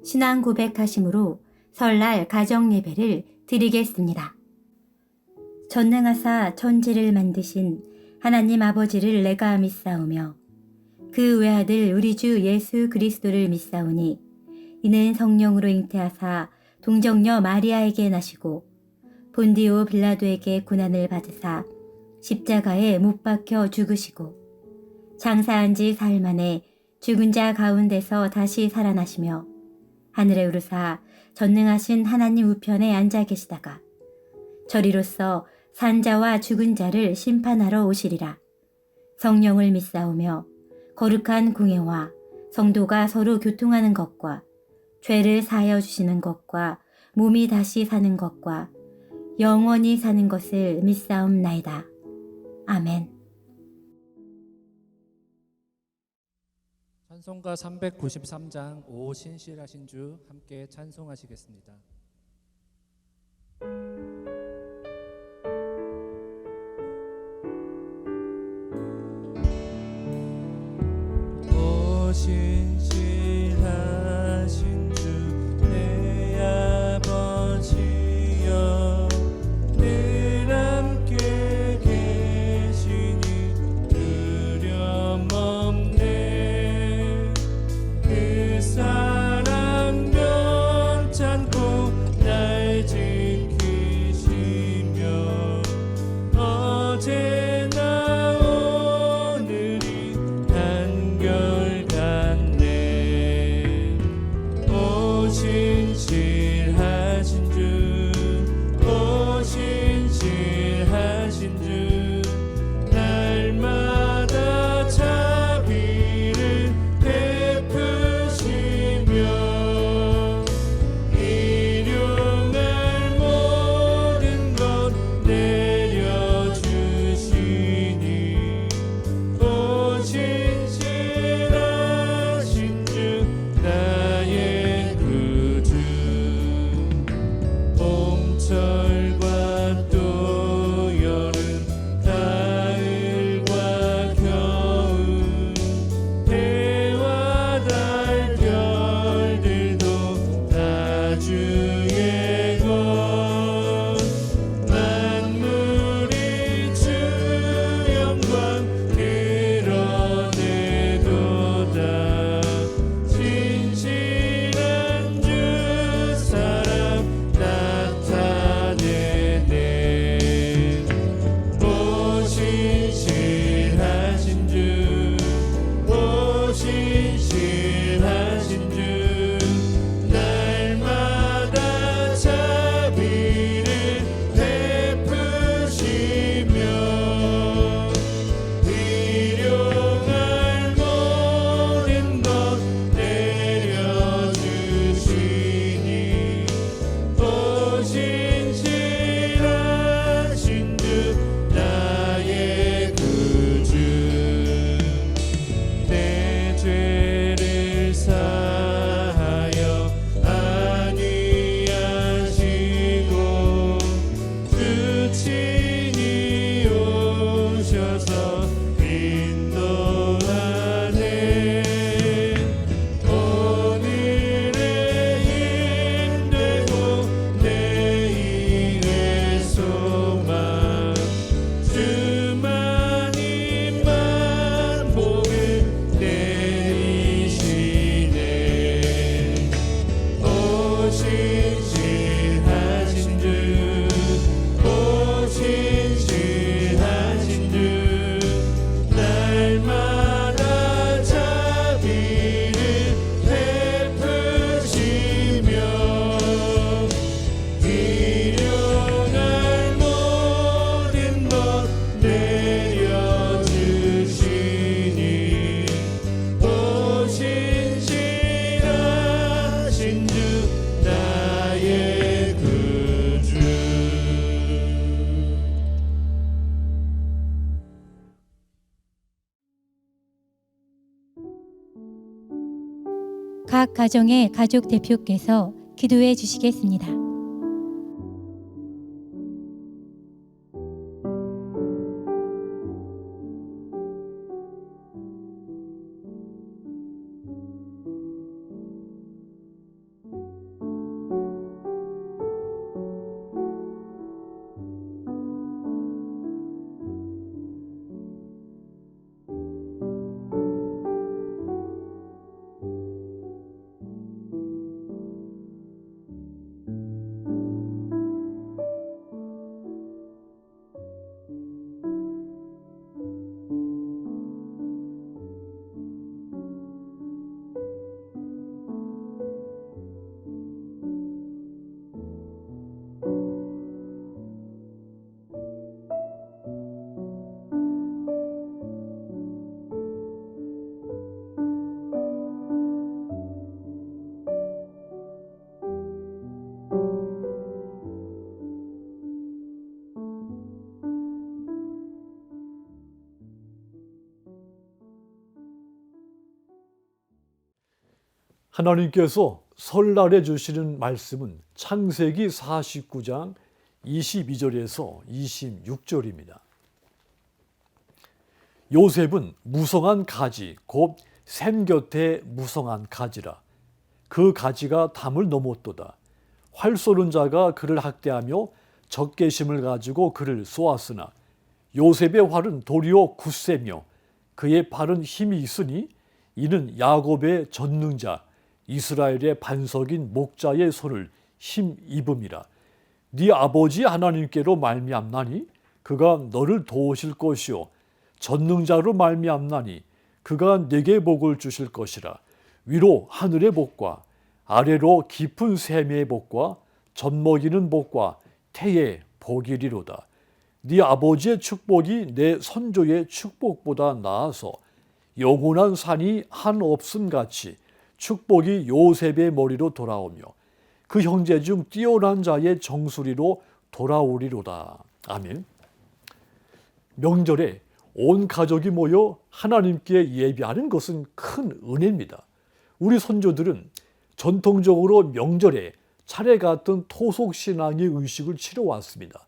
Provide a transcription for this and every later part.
신앙 고백하심으로 설날 가정 예배를 드리겠습니다. 전능하사 천지를 만드신 하나님 아버지를 내가 믿사오며 그 외아들 우리 주 예수 그리스도를 믿사오니 이는 성령으로 잉태하사 동정녀 마리아에게 나시고 본디오 빌라도에게 고난을 받으사 십자가에 못 박혀 죽으시고 장사한 지 사흘 만에 죽은 자 가운데서 다시 살아나시며 하늘에 오르사 전능하신 하나님 우편에 앉아 계시다가 저리로서 산자와 죽은 자를 심판하러 오시리라. 성령을 믿사오며 거룩한 공예와 성도가 서로 교통하는 것과 죄를 사하여 주시는 것과 몸이 다시 사는 것과 영원히 사는 것을 믿사옵나이다. 아멘. 찬송가 393장 오 신실하신 주 함께 찬송하시겠습니다. 오 신실하신 주 내 아버지여 늘 함께 계시니 두려움 없네. 그 사랑 면찮고 날 지키시며 어제나 오늘이 한결같네. 오 신실하신 주, 오 신실하신 주, 날마다 자비를 베푸시며 일용할 모든 것 내려주시니 오 신실하신 주 나의 구주. 봄철과 또 여름 가을과 겨울 해와 달 별들도 다 주의 것. 만물이 주 영광 드러내도다. 신실한 주 사랑 나타내네. 오 신실하신 주, 오 신실하신 주, 날마다 자비를 베푸시며 일용할 모든 것 내려주시니 오 신실하신 주 나의 구주. 내 죄를 사하여 안위하시고 주 친히 오셔서 인도하네. 오늘의 힘되고 내일의 소망 주만이 만복을 내리시네. 오 신실하신 주, 오 신실하신 주, 날마다 자비를 베푸시며 일용할 모든 것 내려주시니 오 신실하신 주 나의 구주. 각 가정의 가족 대표께서 기도해 주시겠습니다. 하나님께서 설날에 주시는 말씀은 창세기 49장 22절에서 26절입니다. 요셉은 무성한 가지 곧 샘 곁에 무성한 가지라. 그 가지가 담을 넘었도다. 활 쏘는 자가 그를 학대하며 적개심을 가지고 그를 쏘았으나 요셉의 활은 도리어 굳세며 그의 팔은 힘이 있으니 이는 야곱의 전능자 이스라엘의 반석인 목자의 손을 힘입음이라. 네 아버지 하나님께로 말미암나니 그가 너를 도우실 것이요 전능자로 말미암나니 그가 네게 복을 주실 것이라. 위로 하늘의 복과 아래로 깊은 샘의 복과 젖먹이는 복과 태의 복이리로다. 네 아버지의 축복이 내 선조의 축복보다 나아서 영원한 산이 한없음 같이 축복이 요셉의 머리로 돌아오며 그 형제 중 뛰어난 자의 정수리로 돌아오리로다. 아멘. 명절에 온 가족이 모여 하나님께 예배하는 것은 큰 은혜입니다. 우리 선조들은 전통적으로 명절에 차례 같은 토속신앙의 의식을 치러왔습니다.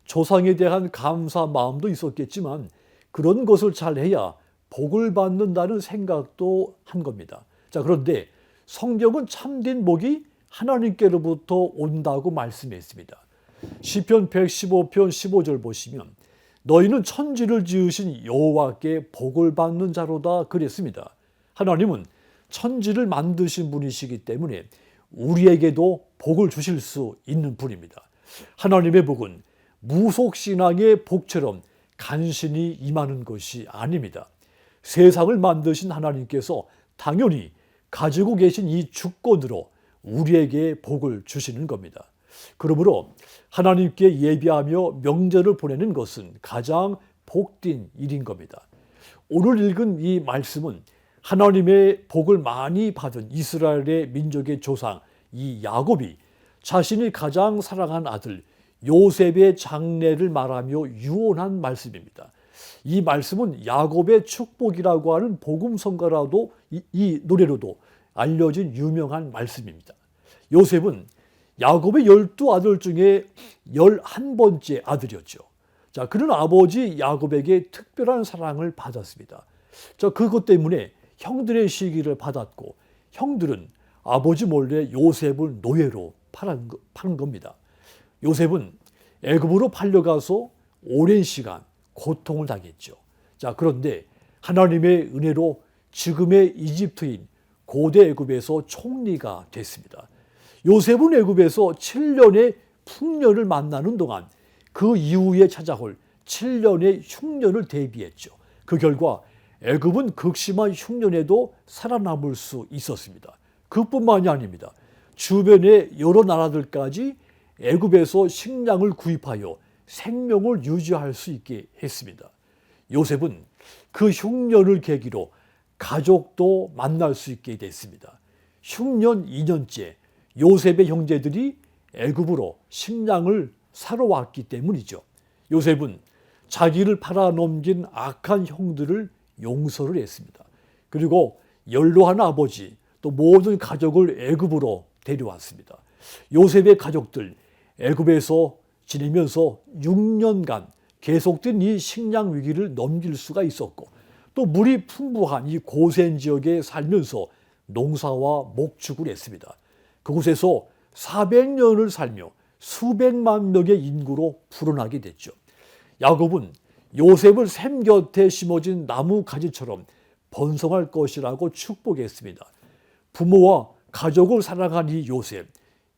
조상에 대한 감사 마음도 있었겠지만 그런 것을 잘해야 복을 받는다는 생각도 한 겁니다. 자, 그런데 성경은 참된 복이 하나님께로부터 온다고 말씀했습니다. 시편 115편 15절 보시면 너희는 천지를 지으신 여호와께 복을 받는 자로다 그랬습니다. 하나님은 천지를 만드신 분이시기 때문에 우리에게도 복을 주실 수 있는 분입니다. 하나님의 복은 무속신앙의 복처럼 간신히 임하는 것이 아닙니다. 세상을 만드신 하나님께서 당연히 가지고 계신 이 주권으로 우리에게 복을 주시는 겁니다. 그러므로 하나님께 예배하며 명절을 보내는 것은 가장 복된 일인 겁니다. 오늘 읽은 이 말씀은 하나님의 복을 많이 받은 이스라엘의 민족의 조상 이 야곱이 자신이 가장 사랑한 아들 요셉의 장례를 말하며 유언한 말씀입니다. 이 말씀은 야곱의 축복이라고 하는 복음성가라도 이 노래로도 알려진 유명한 말씀입니다. 요셉은 야곱의 12아들 중에 11번째 아들이었죠. 자, 그는 아버지 야곱에게 특별한 사랑을 받았습니다. 자, 그것 때문에 형들의 시기를 받았고 형들은 아버지 몰래 요셉을 노예로 파는 겁니다. 요셉은 애굽으로 팔려가서 오랜 시간 고통을 당했죠. 자, 그런데 하나님의 은혜로 지금의 이집트인 고대 애굽에서 총리가 됐습니다. 요셉은 애굽에서 7년의 풍년을 만나는 동안 그 이후에 찾아올 7년의 흉년을 대비했죠. 그 결과 애굽은 극심한 흉년에도 살아남을 수 있었습니다. 그뿐만이 아닙니다. 주변의 여러 나라들까지 애굽에서 식량을 구입하여 생명을 유지할 수 있게 했습니다. 요셉은 그 흉년을 계기로 가족도 만날 수 있게 됐습니다. 흉년 2년째 요셉의 형제들이 애굽으로 식량을 사러 왔기 때문이죠. 요셉은 자기를 팔아넘긴 악한 형들을 용서를 했습니다. 그리고 연로한 아버지 또 모든 가족을 애굽으로 데려왔습니다. 요셉의 가족들 애굽에서 지내면서 6년간 계속된 이 식량 위기를 넘길 수가 있었고 또 물이 풍부한 이 고센 지역에 살면서 농사와 목축을 했습니다. 그곳에서 400년을 살며 수백만 명의 인구로 불어나게 됐죠. 야곱은 요셉을 샘 곁에 심어진 나무 가지처럼 번성할 것이라고 축복했습니다. 부모와 가족을 사랑한 이 요셉,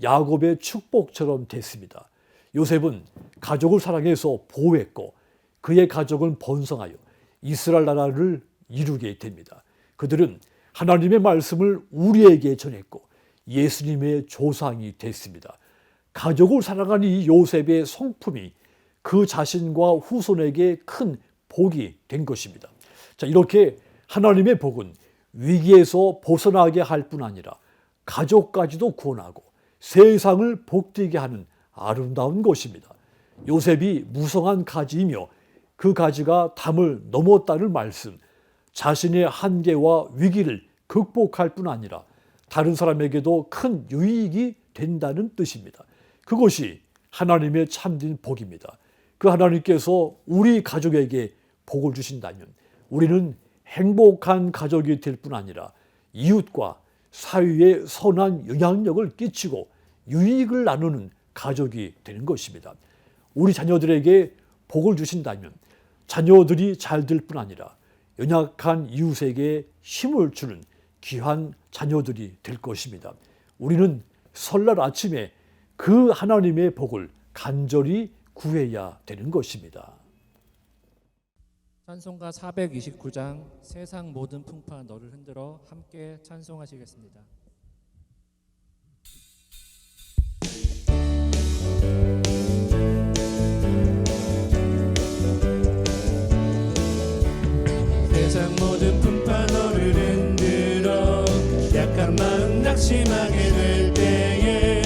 야곱의 축복처럼 됐습니다. 요셉은 가족을 사랑해서 보호했고 그의 가족은 번성하여 이스라엘 나라를 이루게 됩니다. 그들은 하나님의 말씀을 우리에게 전했고 예수님의 조상이 됐습니다. 가족을 사랑한 이 요셉의 성품이 그 자신과 후손에게 큰 복이 된 것입니다. 자, 이렇게 하나님의 복은 위기에서 벗어나게 할 뿐 아니라 가족까지도 구원하고 세상을 복되게 하는 아름다운 것입니다. 요셉이 무성한 가지이며 그 가지가 담을 넘었다는 말씀, 자신의 한계와 위기를 극복할 뿐 아니라 다른 사람에게도 큰 유익이 된다는 뜻입니다. 그것이 하나님의 참된 복입니다. 그 하나님께서 우리 가족에게 복을 주신다면 우리는 행복한 가족이 될 뿐 아니라 이웃과 사회에 선한 영향력을 끼치고 유익을 나누는 가족이 되는 것입니다. 우리 자녀들에게 복을 주신다면 자녀들이 잘 될 뿐 아니라 연약한 이웃에게 힘을 주는 귀한 자녀들이 될 것입니다. 우리는 설날 아침에 그 하나님의 복을 간절히 구해야 되는 것입니다. 찬송가 429장 세상 모든 풍파 너를 흔들어 함께 찬송하시겠습니다. 세상 모든 풍파 너를 흔들어 약한 마음 낙심하게 될 때에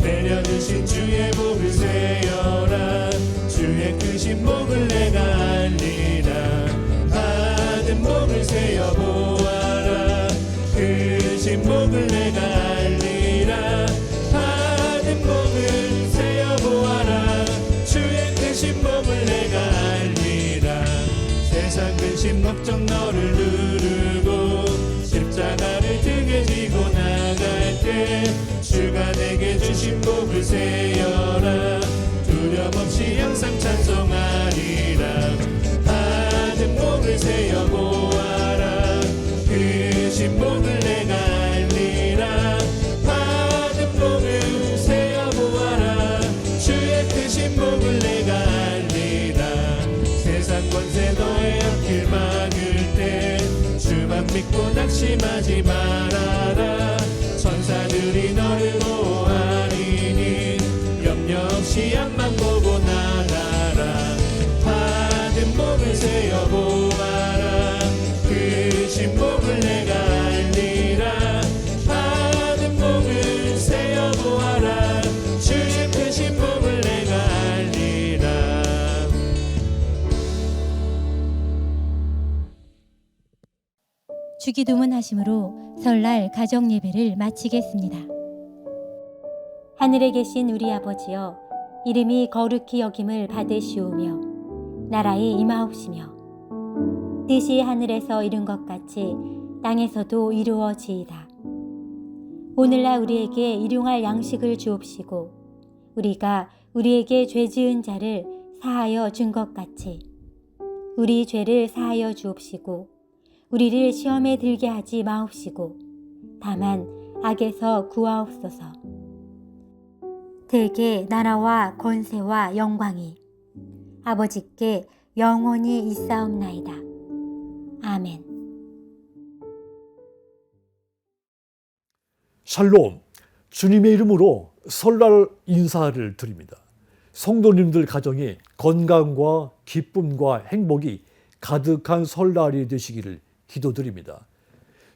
내려주신 주의 복을 세어라. 주의 크신 복을 내가 알리라. 받은 복을 세어 보아라. 크신 복을 내가 알리라. 받은 복을 세어 보아라. 주의 크신 복을 내가 알리라. 세상 근심 걱정 너를 누르고 십자가를 등에 지고 나갈 때 주가 내게 주신 복을 세어라. 두려움 없이 항상 찬송하리라. 받은 복을 세어 보아라. 크신 복을 내가 알리라. 받은 복을 세어 보아라. 주의 크신 복을 내가 알리라. 세상 권세 너의 앞길 막을 때 주만 믿고 낙심하지 말아라. 천사들이 너를 보호하리니 염려 없이 앞만 보고 나가라. 받은 복을 세어 보아라. 크신 복을 내가 알리라. 받은 복을 세어 보아라. 주의 크신 복을 내가 알리라. 주기도문 하심으로 설날 가정 예배를 마치겠습니다. 하늘에 계신 우리 아버지여, 이름이 거룩히 여김을 받으시오며 나라의 임하옵시며 뜻이 하늘에서 이룬 것 같이 땅에서도 이루어지이다. 오늘날 우리에게 일용할 양식을 주옵시고 우리가 우리에게 죄 지은 자를 사하여 준 것 같이 우리 죄를 사하여 주옵시고 우리를 시험에 들게 하지 마옵시고 다만 악에서 구하옵소서. 대개 나라와 권세와 영광이 아버지께 영원히 있사옵나이다. 아멘. 샬롬, 주님의 이름으로 설날 인사를 드립니다. 성도님들 가정에 건강과 기쁨과 행복이 가득한 설날이 되시기를 기도드립니다.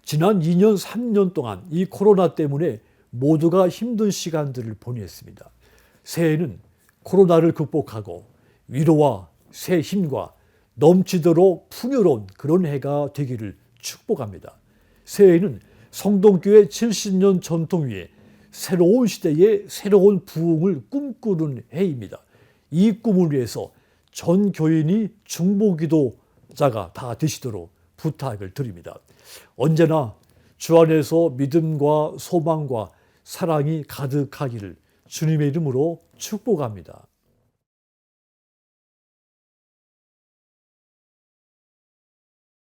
지난 2년, 3년 동안 이 코로나 때문에 모두가 힘든 시간들을 보냈습니다. 새해에는 코로나를 극복하고 위로와 새 힘과 넘치도록 풍요로운 그런 해가 되기를 축복합니다. 새해에는 성동교회 70년 전통 위에 새로운 시대의 새로운 부흥을 꿈꾸는 해입니다. 이 꿈을 위해서 전 교인이 중보기도자가 다 되시도록 부탁을 드립니다. 언제나 주 안에서 믿음과 소망과 사랑이 가득하기를 주님의 이름으로 축복합니다.